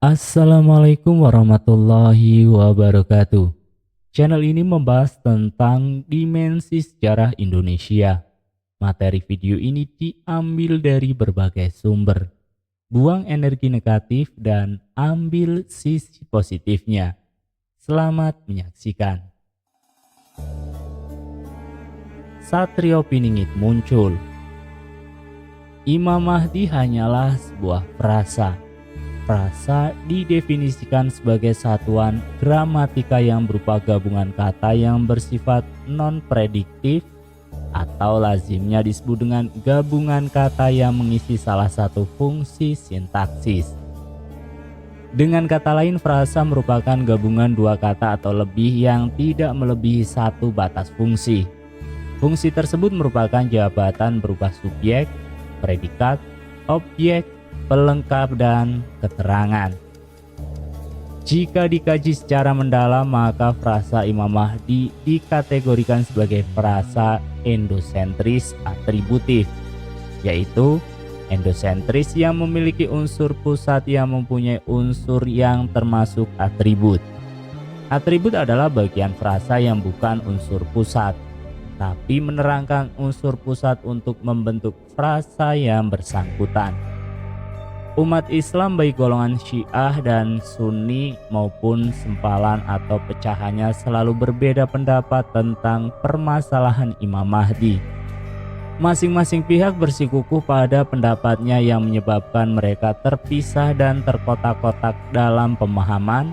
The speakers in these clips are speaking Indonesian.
Assalamualaikum warahmatullahi wabarakatuh. Channel ini membahas tentang dimensi sejarah Indonesia. Materi video ini diambil dari berbagai sumber. Buang energi negatif dan ambil sisi positifnya. Selamat menyaksikan. Satrio Piningit muncul. Imam Mahdi hanyalah sebuah frasa. Frasa didefinisikan sebagai satuan gramatika yang berupa gabungan kata yang bersifat non-prediktif atau lazimnya disebut dengan gabungan kata yang mengisi salah satu fungsi sintaksis. Dengan kata lain, frasa merupakan gabungan dua kata atau lebih yang tidak melebihi satu batas fungsi. Fungsi tersebut merupakan jabatan berupa subjek, predikat, objek, pelengkap, dan keterangan. Jika dikaji secara mendalam, maka frasa Imam Mahdi dikategorikan sebagai frasa endosentris atributif, yaitu endosentris yang memiliki unsur pusat yang mempunyai unsur yang termasuk atribut. Atribut adalah bagian frasa yang bukan unsur pusat, tapi menerangkan unsur pusat untuk membentuk frasa yang bersangkutan. Umat Islam baik golongan Syiah dan Sunni maupun sempalan atau pecahannya selalu berbeda pendapat tentang permasalahan Imam Mahdi. Masing-masing pihak bersikukuh pada pendapatnya yang menyebabkan mereka terpisah dan terkotak-kotak dalam pemahaman,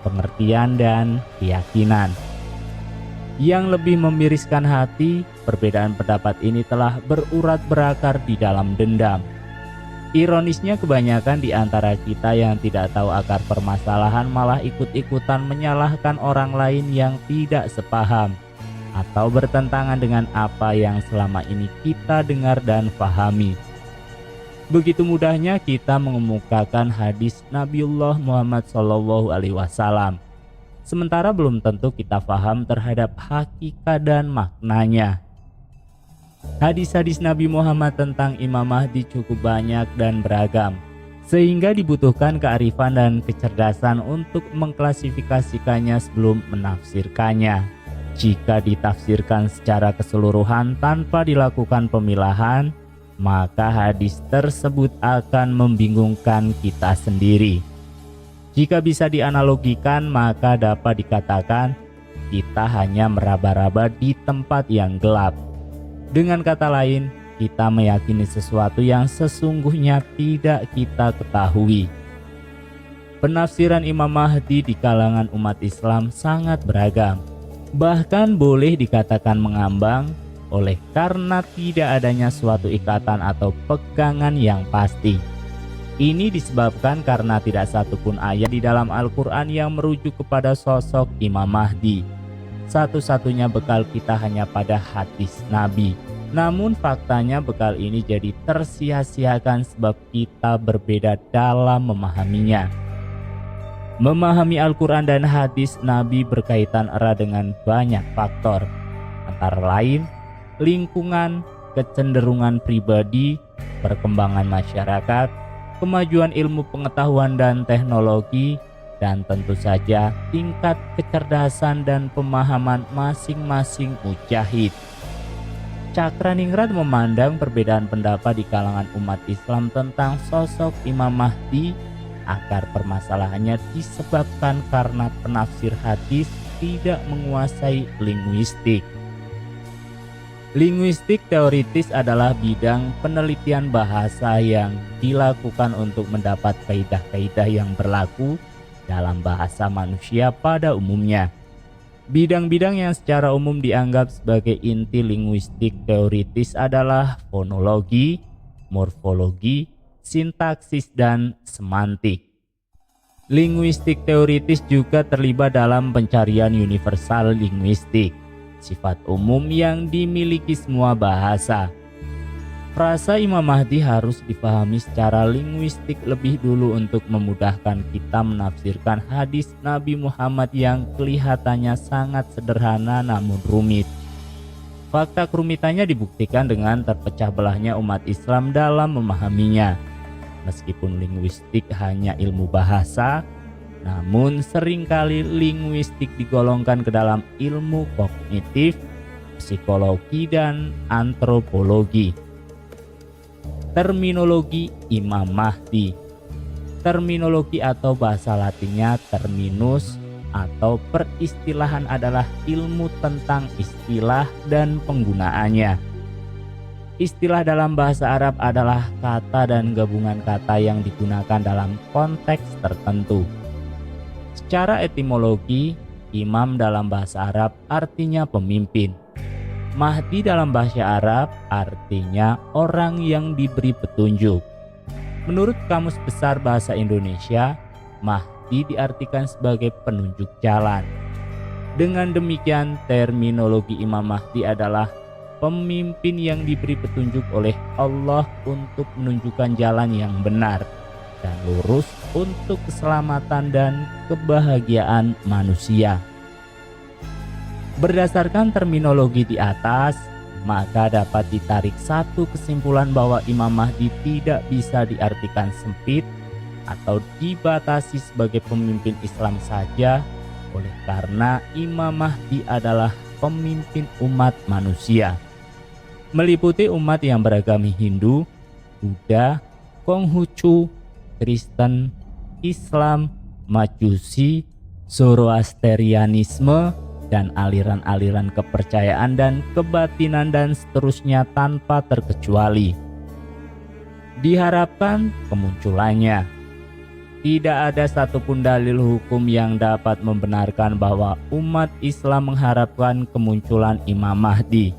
pengertian, dan keyakinan. Yang lebih memiriskan hati, perbedaan pendapat ini telah berurat berakar di dalam dendam. Ironisnya, kebanyakan di antara kita yang tidak tahu akar permasalahan malah ikut-ikutan menyalahkan orang lain yang tidak sepaham atau bertentangan dengan apa yang selama ini kita dengar dan pahami. Begitu mudahnya kita mengemukakan hadis Nabiullah Muhammad SAW, sementara belum tentu kita paham terhadap hakikat dan maknanya. Hadis-hadis Nabi Muhammad tentang Imam Mahdi cukup banyak dan beragam, sehingga dibutuhkan kearifan dan kecerdasan untuk mengklasifikasikannya sebelum menafsirkannya. Jika ditafsirkan secara keseluruhan tanpa dilakukan pemilahan, maka hadis tersebut akan membingungkan kita sendiri. Jika bisa dianalogikan, maka dapat dikatakan kita hanya meraba-raba di tempat yang gelap. Dengan kata lain, kita meyakini sesuatu yang sesungguhnya tidak kita ketahui. Penafsiran Imam Mahdi di kalangan umat Islam sangat beragam, bahkan boleh dikatakan mengambang oleh karena tidak adanya suatu ikatan atau pegangan yang pasti. Ini disebabkan karena tidak satupun ayat di dalam Al-Quran yang merujuk kepada sosok Imam Mahdi. Satu-satunya bekal kita hanya pada hadis Nabi. Namun faktanya bekal ini jadi tersia-siakan sebab kita berbeda dalam memahaminya. Memahami Al-Quran dan hadis Nabi berkaitan erat dengan banyak faktor, antara lain lingkungan, kecenderungan pribadi, perkembangan masyarakat, kemajuan ilmu pengetahuan dan teknologi, dan tentu saja tingkat kecerdasan dan pemahaman masing-masing mujahid. Cakraningrat memandang perbedaan pendapat di kalangan umat Islam tentang sosok Imam Mahdi. Akar permasalahannya disebabkan karena penafsir hadis tidak menguasai linguistik. Linguistik teoritis adalah bidang penelitian bahasa yang dilakukan untuk mendapat kaidah-kaidah yang berlaku dalam bahasa manusia pada umumnya. Bidang-bidang yang secara umum dianggap sebagai inti linguistik teoritis adalah fonologi, morfologi, sintaksis, dan semantik. Linguistik teoritis juga terlibat dalam pencarian universal linguistik, sifat umum yang dimiliki semua bahasa. Frasa Imam Mahdi harus dipahami secara linguistik lebih dulu untuk memudahkan kita menafsirkan hadis Nabi Muhammad yang kelihatannya sangat sederhana namun rumit. Fakta kerumitannya dibuktikan dengan terpecah belahnya umat Islam dalam memahaminya. Meskipun linguistik hanya ilmu bahasa, namun seringkali linguistik digolongkan ke dalam ilmu kognitif, psikologi, dan antropologi. Terminologi Imam Mahdi. Terminologi atau bahasa Latinnya terminus atau peristilahan adalah ilmu tentang istilah dan penggunaannya. Istilah dalam bahasa Arab adalah kata dan gabungan kata yang digunakan dalam konteks tertentu. Secara etimologi, imam dalam bahasa Arab artinya pemimpin. Mahdi dalam bahasa Arab artinya orang yang diberi petunjuk. Menurut Kamus Besar Bahasa Indonesia, Mahdi diartikan sebagai penunjuk jalan. Dengan demikian, terminologi Imam Mahdi adalah pemimpin yang diberi petunjuk oleh Allah untuk menunjukkan jalan yang benar dan lurus untuk keselamatan dan kebahagiaan manusia. Berdasarkan terminologi di atas, maka dapat ditarik satu kesimpulan bahwa Imam Mahdi tidak bisa diartikan sempit atau dibatasi sebagai pemimpin Islam saja, oleh karena Imam Mahdi adalah pemimpin umat manusia, meliputi umat yang beragama Hindu, Buddha, Konghucu, Kristen, Islam, Majusi, Zoroastrianisme, dan aliran-aliran kepercayaan dan kebatinan dan seterusnya tanpa terkecuali. Diharapkan kemunculannya. Tidak ada satupun dalil hukum yang dapat membenarkan bahwa umat Islam mengharapkan kemunculan Imam Mahdi.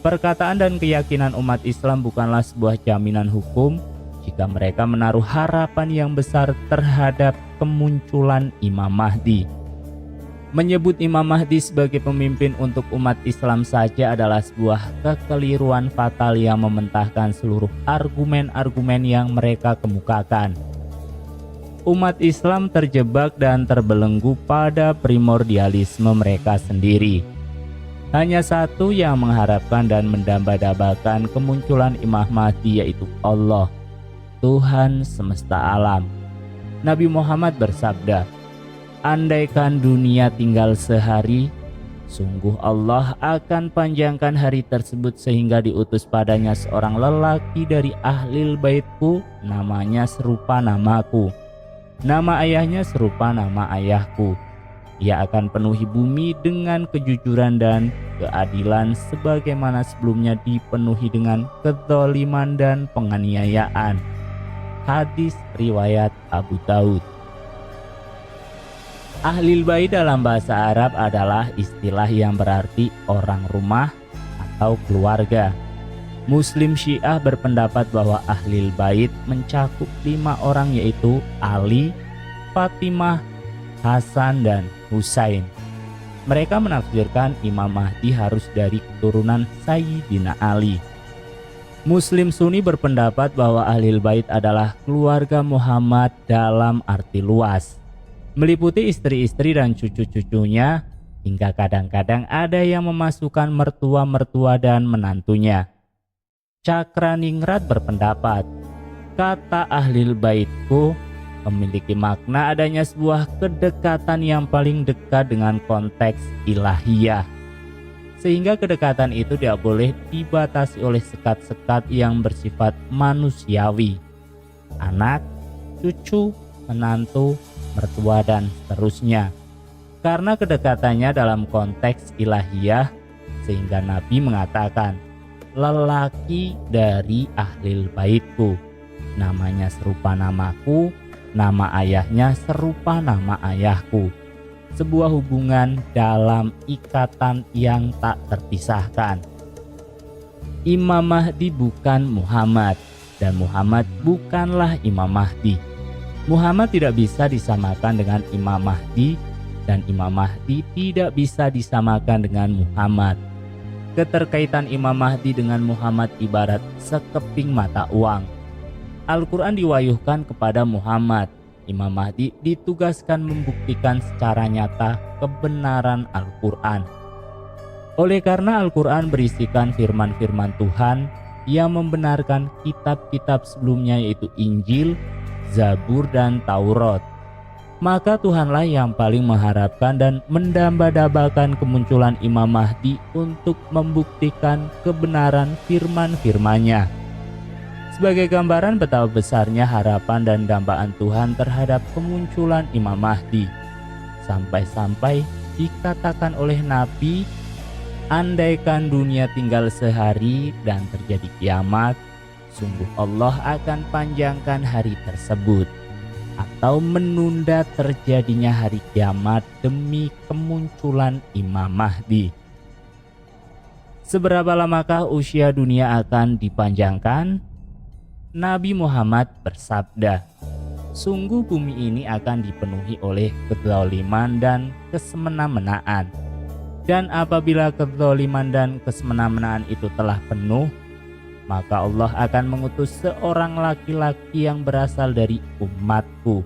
Perkataan dan keyakinan umat Islam bukanlah sebuah jaminan hukum jika mereka menaruh harapan yang besar terhadap kemunculan Imam Mahdi. Menyebut Imam Mahdi sebagai pemimpin untuk umat Islam saja adalah sebuah kekeliruan fatal yang mementahkan seluruh argumen-argumen yang mereka kemukakan. Umat Islam terjebak dan terbelenggu pada primordialisme mereka sendiri. Hanya satu yang mengharapkan dan mendamba-dambakan kemunculan Imam Mahdi, yaitu Allah, Tuhan semesta alam. Nabi Muhammad bersabda, "Andaikan dunia tinggal sehari, sungguh Allah akan panjangkan hari tersebut sehingga diutus padanya seorang lelaki dari ahlil baitku, namanya serupa namaku. Nama ayahnya serupa nama ayahku. Ia akan penuhi bumi dengan kejujuran dan keadilan sebagaimana sebelumnya dipenuhi dengan kezaliman dan penganiayaan." Hadis riwayat Abu Daud. Ahlul Bait dalam bahasa Arab adalah istilah yang berarti orang rumah atau keluarga. Muslim Syiah berpendapat bahwa Ahlul Bait mencakup 5 orang, yaitu Ali, Fatimah, Hasan, dan Husain. Mereka menafsirkan Imam Mahdi harus dari keturunan Sayyidina Ali. Muslim Sunni berpendapat bahwa Ahlul Bait adalah keluarga Muhammad dalam arti luas, meliputi istri-istri dan cucu-cucunya, hingga kadang-kadang ada yang memasukkan mertua-mertua dan menantunya. Cakraningrat berpendapat, kata Ahlul Baitku memiliki makna adanya sebuah kedekatan yang paling dekat dengan konteks ilahiyah, sehingga kedekatan itu tidak boleh dibatasi oleh sekat-sekat yang bersifat manusiawi. Anak, cucu, menantu, mertua, dan seterusnya. Karena kedekatannya dalam konteks ilahiyah, sehingga Nabi mengatakan, lelaki dari Ahlul Baitku, namanya serupa namaku, nama ayahnya serupa nama ayahku. Sebuah hubungan dalam ikatan yang tak terpisahkan. Imam Mahdi bukan Muhammad, dan Muhammad bukanlah Imam Mahdi. Muhammad tidak bisa disamakan dengan Imam Mahdi, dan Imam Mahdi tidak bisa disamakan dengan Muhammad. Keterkaitan Imam Mahdi dengan Muhammad ibarat sekeping mata uang. Al-Quran diwahyukan kepada Muhammad. Imam Mahdi ditugaskan membuktikan secara nyata kebenaran Al-Quran. Oleh karena Al-Quran berisikan firman-firman Tuhan, yang membenarkan kitab-kitab sebelumnya yaitu Injil, Zabur, dan Taurat. Maka Tuhanlah yang paling mengharapkan dan mendamba-dambakan kemunculan Imam Mahdi untuk membuktikan kebenaran firman-firman-Nya. Sebagai gambaran betapa besarnya harapan dan dambaan Tuhan terhadap kemunculan Imam Mahdi. Sampai-sampai dikatakan oleh Nabi, andaikan dunia tinggal sehari dan terjadi kiamat, sungguh Allah akan panjangkan hari tersebut, atau menunda terjadinya hari kiamat demi kemunculan Imam Mahdi. Seberapa lamakah usia dunia akan dipanjangkan? Nabi Muhammad bersabda, sungguh bumi ini akan dipenuhi oleh kezaliman dan kesemena-menaan. Dan apabila kezaliman dan kesemena-menaan itu telah penuh, maka Allah akan mengutus seorang laki-laki yang berasal dari umatku.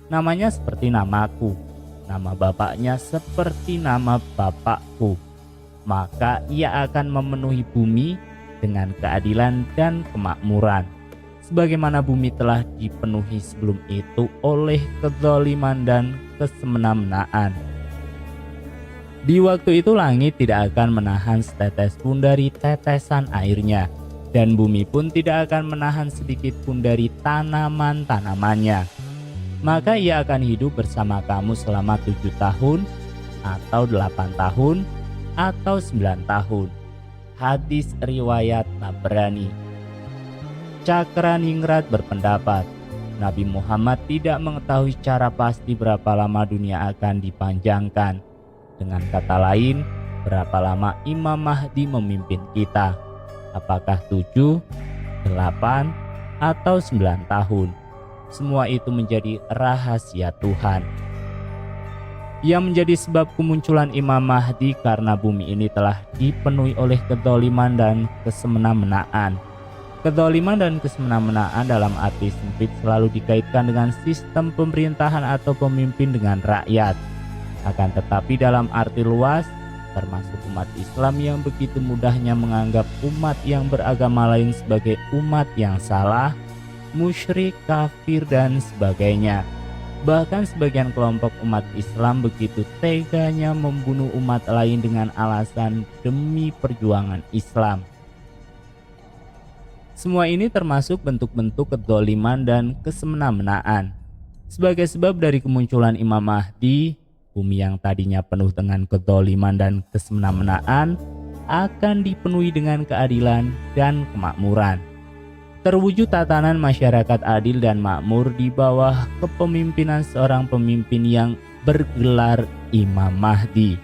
Namanya seperti namaku, nama bapaknya seperti nama bapakku. Maka ia akan memenuhi bumi dengan keadilan dan kemakmuran, sebagaimana bumi telah dipenuhi sebelum itu oleh kezaliman dan kesemena-menaan. Di waktu itu langit tidak akan menahan setetes pun dari tetesan airnya, dan bumi pun tidak akan menahan sedikit pun dari tanaman-tanamannya. Maka ia akan hidup bersama kamu selama 7 tahun, atau 8 tahun, atau 9 tahun. Hadis riwayat Tabrani. Cakraningrat berpendapat, Nabi Muhammad tidak mengetahui secara pasti berapa lama dunia akan dipanjangkan. Dengan kata lain, berapa lama Imam Mahdi memimpin kita. Apakah 7, 8, atau 9 tahun? Semua itu menjadi rahasia Tuhan. Yang menjadi sebab kemunculan Imam Mahdi karena bumi ini telah dipenuhi oleh kezaliman dan kesemena-menaan. Kezaliman dan kesemena-menaan dalam arti sempit selalu dikaitkan dengan sistem pemerintahan atau pemimpin dengan rakyat. Akan tetapi dalam arti luas, termasuk umat Islam yang begitu mudahnya menganggap umat yang beragama lain sebagai umat yang salah, musyrik, kafir, dan sebagainya. Bahkan sebagian kelompok umat Islam begitu teganya membunuh umat lain dengan alasan demi perjuangan Islam. Semua ini termasuk bentuk-bentuk kezaliman dan kesemena-menaan. Sebagai sebab dari kemunculan Imam Mahdi, bumi yang tadinya penuh dengan kezaliman dan kesemena-menaan akan dipenuhi dengan keadilan dan kemakmuran. Terwujud tatanan masyarakat adil dan makmur di bawah kepemimpinan seorang pemimpin yang bergelar Imam Mahdi.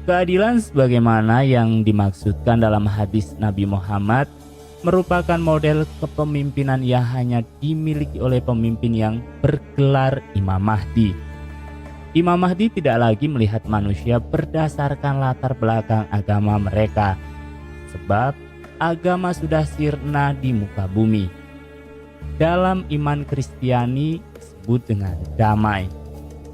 Keadilan sebagaimana yang dimaksudkan dalam hadis Nabi Muhammad merupakan model kepemimpinan yang hanya dimiliki oleh pemimpin yang bergelar Imam Mahdi. Imam Mahdi tidak lagi melihat manusia berdasarkan latar belakang agama mereka, sebab agama sudah sirna di muka bumi. Dalam iman Kristiani disebut dengan damai.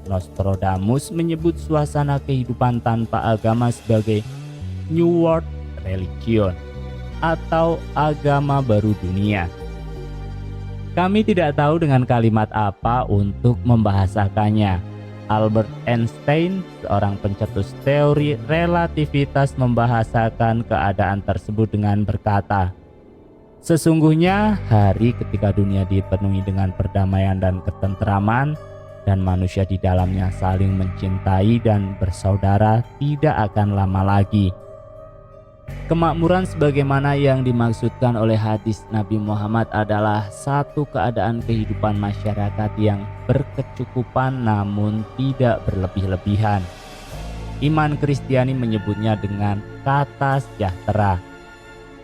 Nostradamus menyebut suasana kehidupan tanpa agama sebagai New World Religion atau agama baru dunia. Kami tidak tahu dengan kalimat apa untuk membahasakannya. Albert Einstein, seorang pencetus teori relativitas, membahasakan keadaan tersebut dengan berkata, sesungguhnya hari ketika dunia dipenuhi dengan perdamaian dan ketentraman, dan manusia di dalamnya saling mencintai dan bersaudara tidak akan lama lagi. Kemakmuran sebagaimana yang dimaksudkan oleh hadis Nabi Muhammad adalah satu keadaan kehidupan masyarakat yang berkecukupan namun tidak berlebih-lebihan. Iman Kristiani menyebutnya dengan kata sejahtera.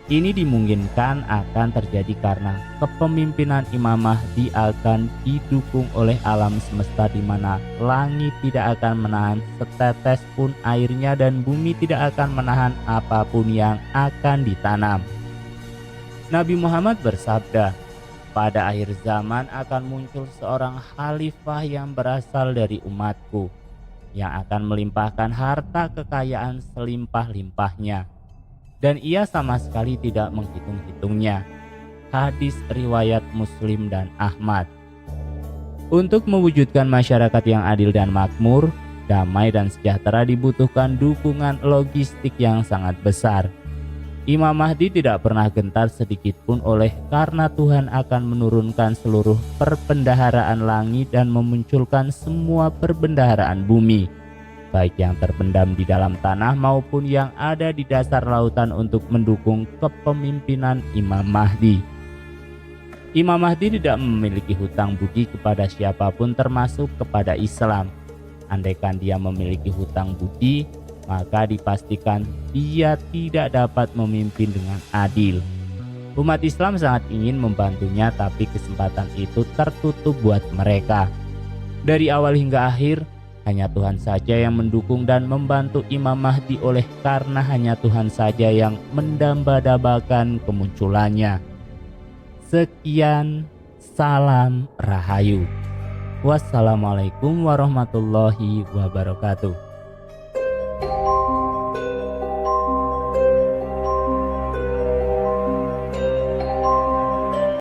Ini dimungkinkan akan terjadi karena kepemimpinan Imam Mahdi akan didukung oleh alam semesta di mana langit tidak akan menahan setetes pun airnya dan bumi tidak akan menahan apapun yang akan ditanam. Nabi Muhammad bersabda, pada akhir zaman akan muncul seorang khalifah yang berasal dari umatku, yang akan melimpahkan harta kekayaan selimpah-limpahnya. dan ia sama sekali tidak menghitung-hitungnya. Hadis riwayat Muslim dan Ahmad. Untuk mewujudkan masyarakat yang adil dan makmur, damai dan sejahtera dibutuhkan dukungan logistik yang sangat besar. Imam Mahdi tidak pernah gentar sedikit pun karena Tuhan akan menurunkan seluruh perbendaharaan langit dan memunculkan semua perbendaharaan bumi, baik yang terpendam di dalam tanah maupun yang ada di dasar lautan untuk mendukung kepemimpinan Imam Mahdi. Imam Mahdi tidak memiliki hutang budi kepada siapapun termasuk kepada Islam. Andaikan dia memiliki hutang budi, maka dipastikan dia tidak dapat memimpin dengan adil. Umat Islam sangat ingin membantunya, tapi kesempatan itu tertutup buat mereka. Dari awal hingga akhir, hanya Tuhan saja yang mendukung dan membantu Imam Mahdi karena hanya Tuhan saja yang mendamba-dambakan kemunculannya. Sekian, salam Rahayu. Wassalamualaikum warahmatullahi wabarakatuh.